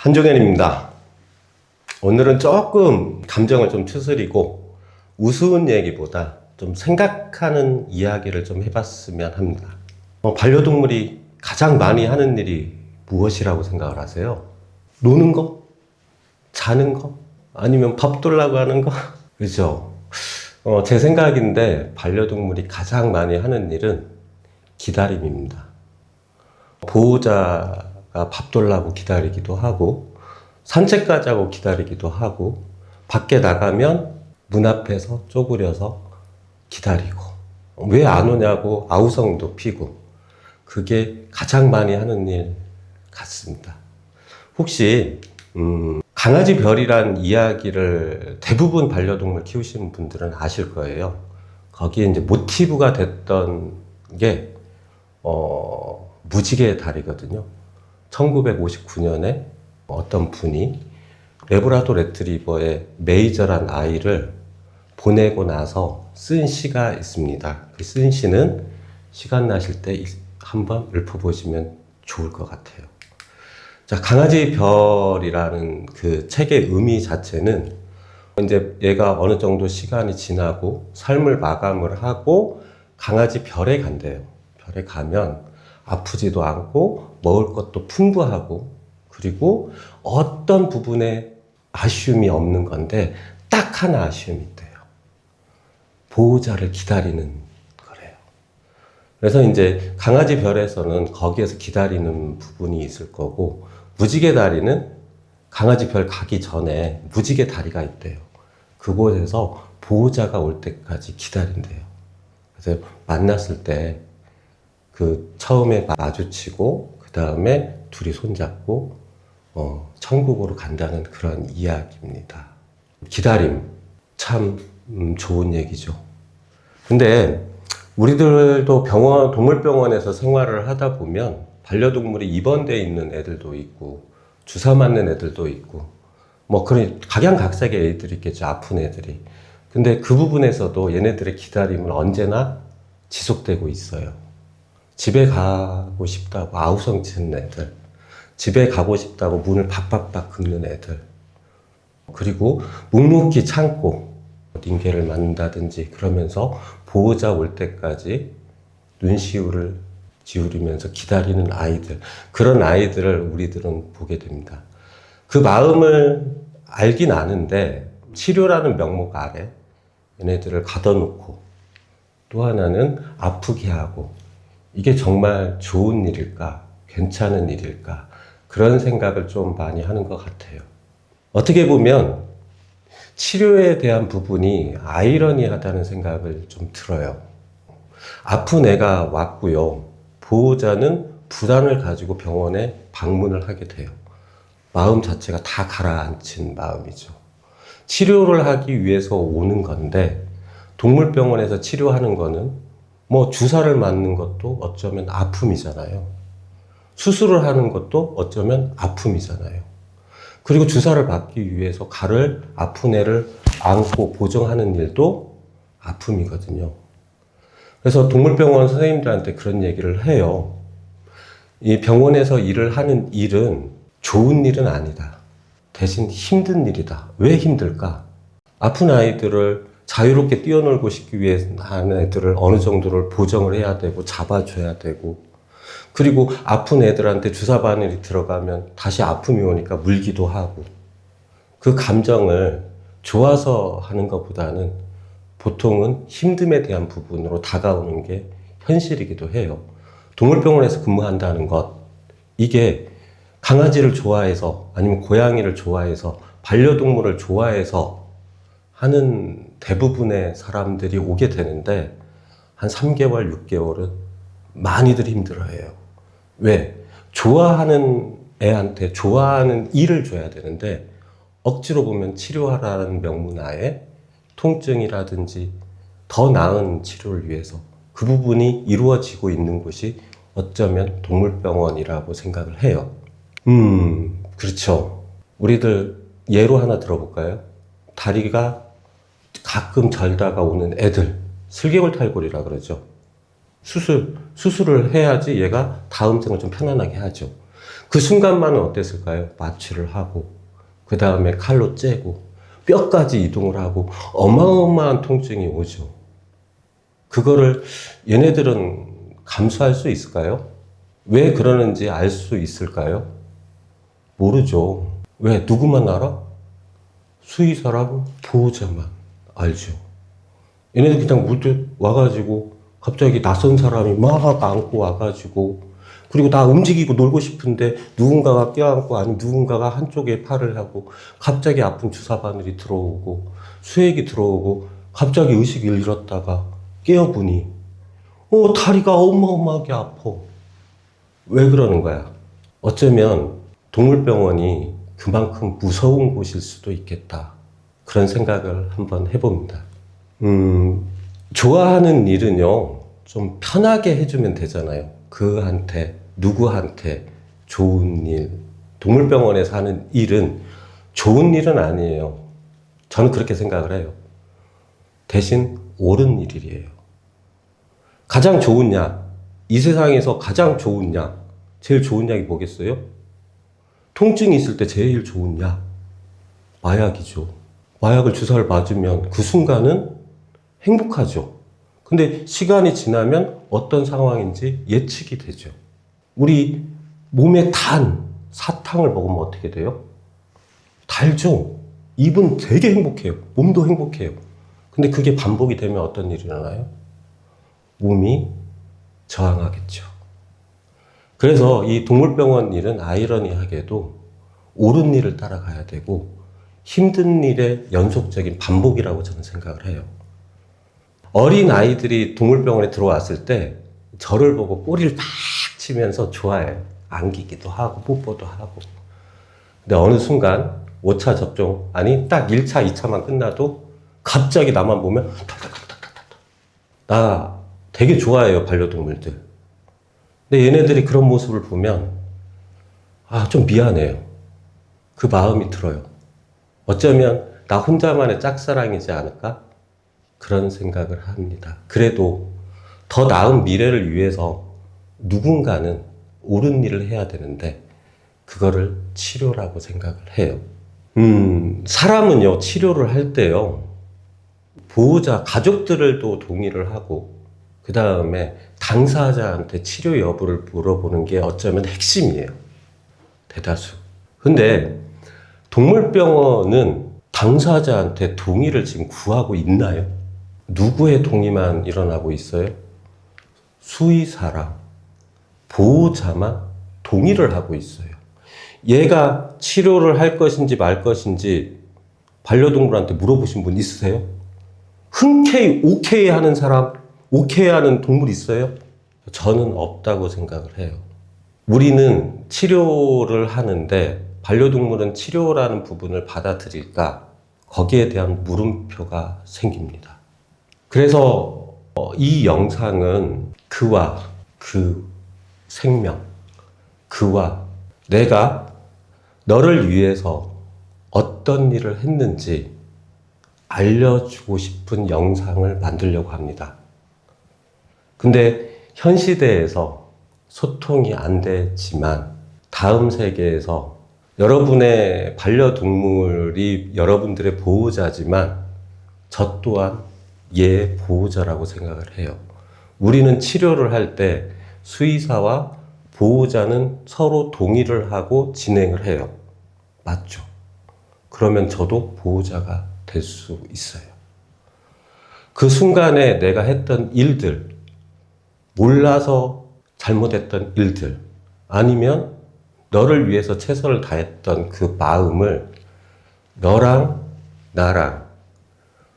한종현입니다. 오늘은 조금 감정을 좀 추스리고 우스운 얘기보다 좀 생각하는 이야기를 좀 해봤으면 합니다. 반려동물이 가장 많이 하는 일이 무엇이라고 생각을 하세요? 노는 거? 자는 거? 아니면 밥 돌라고 하는 거? 그죠? 제 생각인데 반려동물이 가장 많이 하는 일은 기다림입니다. 보호자가 밥 돌라고 기다리기도 하고 산책 가자고 기다리기도 하고 밖에 나가면 문 앞에서 쪼그려서 기다리고 왜 안 오냐고 아우성도 피고 그게 가장 많이 하는 일 같습니다. 혹시 강아지 별이란 이야기를 대부분 반려동물 키우시는 분들은 아실 거예요. 거기에 이제 모티브가 됐던 게 무지개의 달이거든요. 1959년에 어떤 분이 레브라도 레트리버의 메이저란 아이를 보내고 나서 쓴 시가 있습니다. 그 쓴 시는 시간 나실 때 한번 읊어보시면 좋을 것 같아요. 자, 강아지 별이라는 그 책의 의미 자체는 이제 얘가 어느 정도 시간이 지나고 삶을 마감을 하고 강아지 별에 간대요. 별에 가면 아프지도 않고 먹을 것도 풍부하고 그리고 어떤 부분에 아쉬움이 없는 건데 딱 하나 아쉬움이 있대요. 보호자를 기다리는 거래요. 그래서 이제 강아지 별에서는 거기에서 기다리는 부분이 있을 거고 무지개 다리는 강아지 별 가기 전에 무지개 다리가 있대요. 그곳에서 보호자가 올 때까지 기다린대요. 그래서 만났을 때 그 처음에 마주치고 그 다음에 둘이 손잡고 천국으로 간다는 그런 이야기입니다. 기다림 참 좋은 얘기죠. 근데 우리들도 동물병원에서 생활을 하다 보면 반려동물이 입원되어 있는 애들도 있고 주사 맞는 애들도 있고 그런 각양각색의 애들이 있겠죠. 아픈 애들이. 근데 그 부분에서도 얘네들의 기다림은 언제나 지속되고 있어요. 집에 가고 싶다고 아우성 치는 애들, 집에 가고 싶다고 문을 박박박 긁는 애들, 그리고 묵묵히 참고 링게를 만든다든지 그러면서 보호자 올 때까지 눈시울을 지우리면서 기다리는 아이들, 그런 아이들을 우리들은 보게 됩니다. 그 마음을 알긴 아는데 치료라는 명목 아래 얘네들을 가둬놓고 또 하나는 아프게 하고 이게 정말 좋은 일일까? 괜찮은 일일까? 그런 생각을 좀 많이 하는 것 같아요. 어떻게 보면 치료에 대한 부분이 아이러니하다는 생각을 좀 들어요. 아픈 애가 왔고요. 보호자는 불안을 가지고 병원에 방문을 하게 돼요. 마음 자체가 다 가라앉힌 마음이죠. 치료를 하기 위해서 오는 건데 동물병원에서 치료하는 거는 주사를 맞는 것도 어쩌면 아픔이잖아요. 수술을 하는 것도 어쩌면 아픔이잖아요. 그리고 주사를 맞기 위해서 아픈 애를 안고 보정하는 일도 아픔이거든요. 그래서 동물병원 선생님들한테 그런 얘기를 해요. 이 병원에서 일을 하는 일은 좋은 일은 아니다. 대신 힘든 일이다. 왜 힘들까? 아픈 아이들을 자유롭게 뛰어놀고 싶기 위해 하는 애들을 어느 정도를 보정을 해야 되고 잡아줘야 되고 그리고 아픈 애들한테 주사 바늘이 들어가면 다시 아픔이 오니까 물기도 하고 그 감정을 좋아서 하는 것보다는 보통은 힘듦에 대한 부분으로 다가오는 게 현실이기도 해요. 동물병원에서 근무한다는 것 이게 강아지를 좋아해서 아니면 고양이를 좋아해서 반려동물을 좋아해서 하는 대부분의 사람들이 오게 되는데 한 3개월, 6개월은 많이들 힘들어해요. 왜? 좋아하는 애한테 좋아하는 일을 줘야 되는데 억지로 보면 치료하라는 명문하에 통증이라든지 더 나은 치료를 위해서 그 부분이 이루어지고 있는 곳이 어쩌면 동물병원이라고 생각을 해요. 그렇죠. 우리들 예로 하나 들어볼까요? 다리가 가끔 절다가 오는 애들, 슬개골 탈골이라 그러죠. 수술을 해야지 얘가 다음 생을 좀 편안하게 하죠. 그 순간만은 어땠을까요? 마취를 하고 그 다음에 칼로 째고 뼈까지 이동을 하고 어마어마한 통증이 오죠. 그거를 얘네들은 감수할 수 있을까요? 왜 그러는지 알 수 있을까요? 모르죠. 왜? 누구만 알아? 수의사랑 보호자만 알죠. 얘네들 그냥 문득 와가지고 갑자기 낯선 사람이 막 안고 와가지고 그리고 나 움직이고 놀고 싶은데 누군가가 껴안고 아니면 누군가가 한쪽에 팔을 하고 갑자기 아픈 주사 바늘이 들어오고 수액이 들어오고 갑자기 의식을 잃었다가 깨어보니 다리가 어마어마하게 아파. 왜 그러는 거야? 어쩌면 동물병원이 그만큼 무서운 곳일 수도 있겠다. 그런 생각을 한번 해봅니다. 좋아하는 일은요, 좀 편하게 해주면 되잖아요. 그한테, 누구한테 좋은 일. 동물병원에서 하는 일은 좋은 일은 아니에요. 저는 그렇게 생각을 해요. 대신 옳은 일이에요. 가장 좋은 약, 이 세상에서 가장 좋은 약, 제일 좋은 약이 뭐겠어요? 통증이 있을 때 제일 좋은 약, 마약이죠. 마약을 주사를 맞으면 그 순간은 행복하죠. 근데 시간이 지나면 어떤 상황인지 예측이 되죠. 우리 몸에 단 사탕을 먹으면 어떻게 돼요? 달죠. 입은 되게 행복해요. 몸도 행복해요. 근데 그게 반복이 되면 어떤 일이 일어나요? 몸이 저항하겠죠. 그래서 이 동물병원 일은 아이러니하게도 옳은 일을 따라가야 되고 힘든 일의 연속적인 반복이라고 저는 생각을 해요. 어린 아이들이 동물병원에 들어왔을 때 저를 보고 꼬리를 팍 치면서 좋아해요. 안기기도 하고 뽀뽀도 하고. 근데 어느 순간 5차 접종, 아니 딱 1차, 2차만 끝나도 갑자기 나만 보면 털털털털털털. 나 되게 좋아해요, 반려동물들. 근데 얘네들이 그런 모습을 보면 좀 미안해요. 그 마음이 들어요. 어쩌면 나 혼자만의 짝사랑이지 않을까? 그런 생각을 합니다. 그래도 더 나은 미래를 위해서 누군가는 옳은 일을 해야 되는데 그거를 치료라고 생각을 해요. 사람은요, 치료를 할 때요, 보호자, 가족들도 동의를 하고 그 다음에 당사자한테 치료 여부를 물어보는 게 어쩌면 핵심이에요. 대다수. 근데 동물병원은 당사자한테 동의를 지금 구하고 있나요? 누구의 동의만 일어나고 있어요? 수의사랑 보호자만 동의를 하고 있어요. 얘가 치료를 할 것인지 말 것인지 반려동물한테 물어보신 분 있으세요? 흔쾌히 오케이 하는 사람, 오케이 하는 동물 있어요? 저는 없다고 생각을 해요. 우리는 치료를 하는데 반려동물은 치료라는 부분을 받아들일까? 거기에 대한 물음표가 생깁니다. 그래서 이 영상은 그와 그 생명, 그와 내가 너를 위해서 어떤 일을 했는지 알려주고 싶은 영상을 만들려고 합니다. 근데 현 시대에서 소통이 안 되지만 다음 세계에서 여러분의 반려동물이 여러분들의 보호자지만 저 또한 얘의 보호자라고 생각을 해요. 우리는 치료를 할 때 수의사와 보호자는 서로 동의를 하고 진행을 해요. 맞죠? 그러면 저도 보호자가 될 수 있어요. 그 순간에 내가 했던 일들, 몰라서 잘못했던 일들, 아니면 너를 위해서 최선을 다했던 그 마음을 너랑 나랑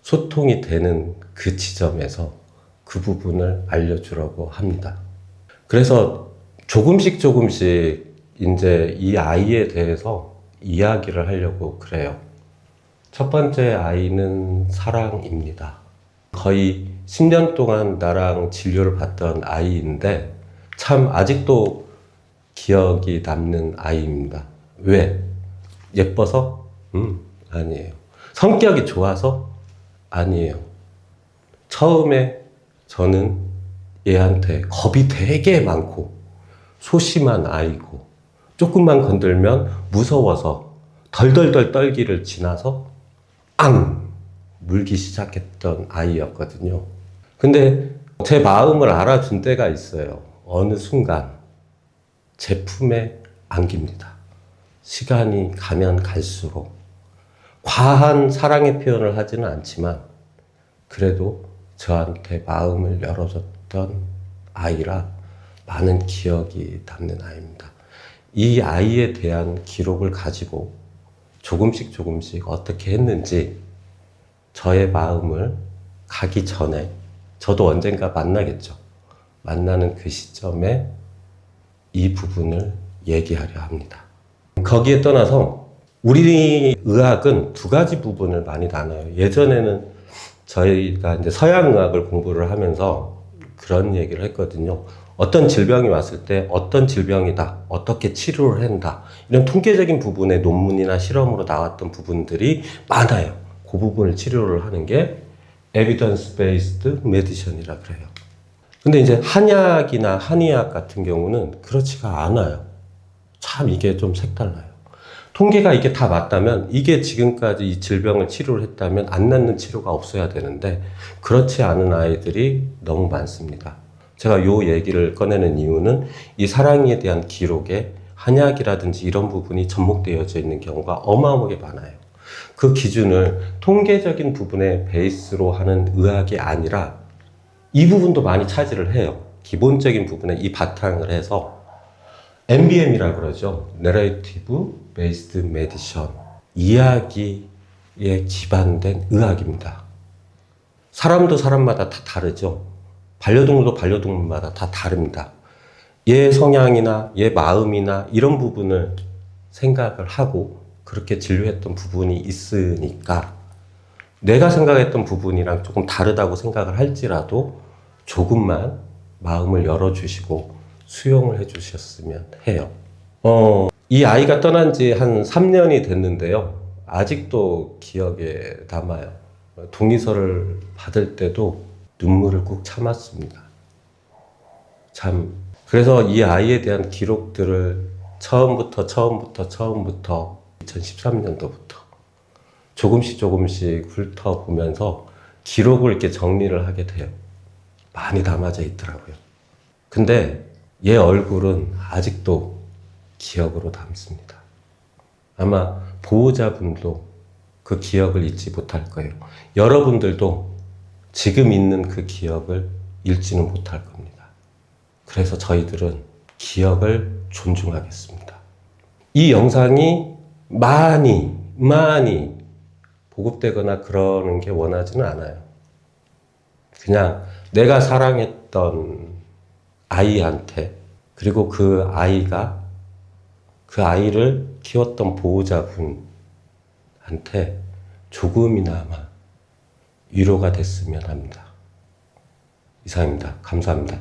소통이 되는 그 지점에서 그 부분을 알려주려고 합니다. 그래서 조금씩 이제 이 아이에 대해서 이야기를 하려고 그래요. 첫 번째 아이는 사랑입니다. 거의 10년 동안 나랑 진료를 받던 아이인데 참 아직도 기억이 남는 아이입니다. 왜? 예뻐서? 아니에요. 성격이 좋아서? 아니에요. 처음에 저는 얘한테 겁이 되게 많고 소심한 아이고 조금만 건들면 무서워서 덜덜덜 떨기를 지나서 앙! 물기 시작했던 아이였거든요. 근데 제 마음을 알아준 때가 있어요. 어느 순간 제 품에 안깁니다. 시간이 가면 갈수록 과한 사랑의 표현을 하지는 않지만 그래도 저한테 마음을 열어줬던 아이라 많은 기억이 남는 아이입니다. 이 아이에 대한 기록을 가지고 조금씩 어떻게 했는지 저의 마음을 가기 전에 저도 언젠가 만나겠죠. 만나는 그 시점에 이 부분을 얘기하려 합니다. 거기에 떠나서 우리 의학은 두 가지 부분을 많이 나눠요. 예전에는 저희가 이제 서양 의학을 공부를 하면서 그런 얘기를 했거든요. 어떤 질병이 왔을 때 어떤 질병이다, 어떻게 치료를 한다, 이런 통계적인 부분의 논문이나 실험으로 나왔던 부분들이 많아요. 그 부분을 치료를 하는 게 evidence-based medicine이라 그래요. 근데 이제 한약이나 한의학 같은 경우는 그렇지가 않아요. 참 이게 좀 색달라요. 통계가 이게 다 맞다면, 이게 지금까지 이 질병을 치료를 했다면 안 낫는 치료가 없어야 되는데 그렇지 않은 아이들이 너무 많습니다. 제가 요 얘기를 꺼내는 이유는 이 사랑에 대한 기록에 한약이라든지 이런 부분이 접목되어져 있는 경우가 어마어마하게 많아요. 그 기준을 통계적인 부분에 베이스로 하는 의학이 아니라 이 부분도 많이 차지를 해요. 기본적인 부분에 이 바탕을 해서 NBM이라고 그러죠. Narrative Based Medicine. 이야기에 기반된 의학입니다. 사람도 사람마다 다 다르죠. 반려동물도 반려동물마다 다 다릅니다. 얘 성향이나 얘 마음이나 이런 부분을 생각을 하고 그렇게 진료했던 부분이 있으니까 내가 생각했던 부분이랑 조금 다르다고 생각을 할지라도 조금만 마음을 열어주시고 수용을 해주셨으면 해요. 이 아이가 떠난 지 한 3년이 됐는데요. 아직도 기억에 남아요. 동의서를 받을 때도 눈물을 꾹 참았습니다. 참. 그래서 이 아이에 대한 기록들을 처음부터 2013년도부터 조금씩 훑어보면서 기록을 이렇게 정리를 하게 돼요. 많이 담아져 있더라고요. 근데 얘 얼굴은 아직도 기억으로 남습니다. 아마 보호자분도 그 기억을 잊지 못할 거예요. 여러분들도 지금 있는 그 기억을 잃지는 못할 겁니다. 그래서 저희들은 기억을 존중하겠습니다. 이 영상이 많이 보급되거나 그러는 게 원하지는 않아요. 그냥 내가 사랑했던 아이한테, 그리고 그 아이가 그 아이를 키웠던 보호자분한테 조금이나마 위로가 됐으면 합니다. 이상입니다. 감사합니다.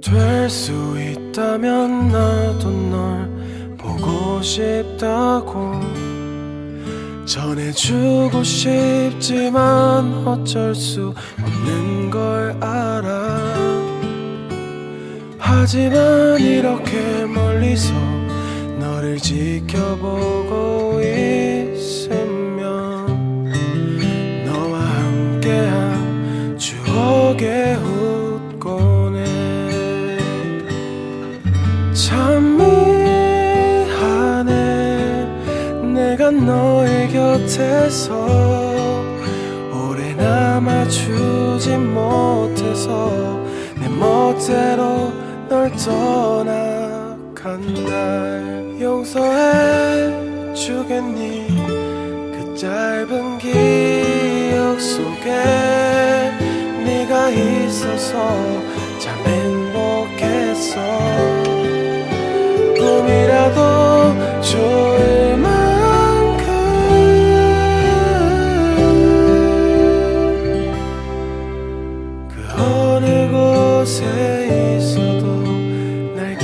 될 수 있다면 나도 널 보고 싶다고 전해주고 싶지만 어쩔 수 없는 걸 알아. 하지만 이렇게 멀리서 너를 지켜보고 있으면 너와 함께한 추억에 웃곤 해. 참 미안해 내가 너의 곁에서 오래 남아주지 못해서 내 멋대로 널 떠나간 날 용서해 주겠니? 그 짧은 기억 속에 네가 있어서 참 행복했어. 꿈이라도 좋을 만큼 그 어느 곳에 있어도 날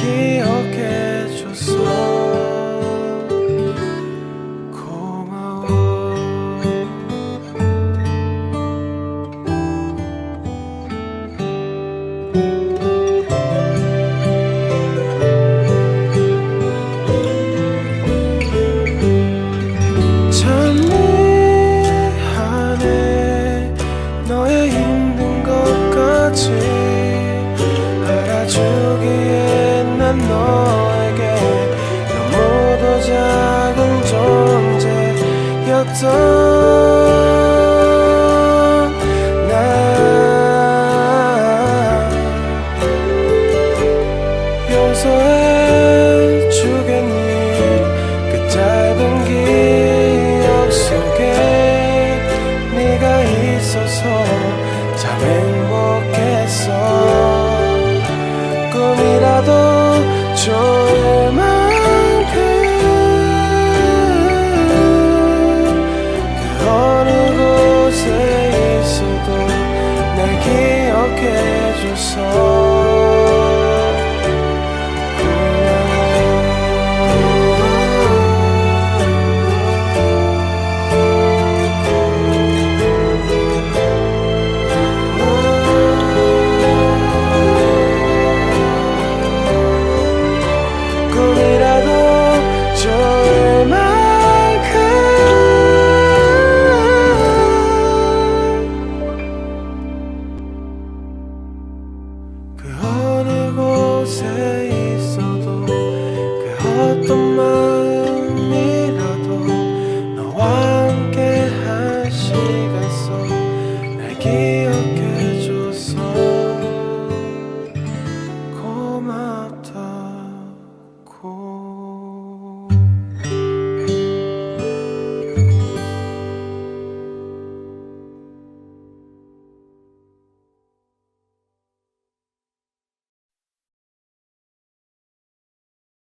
있었던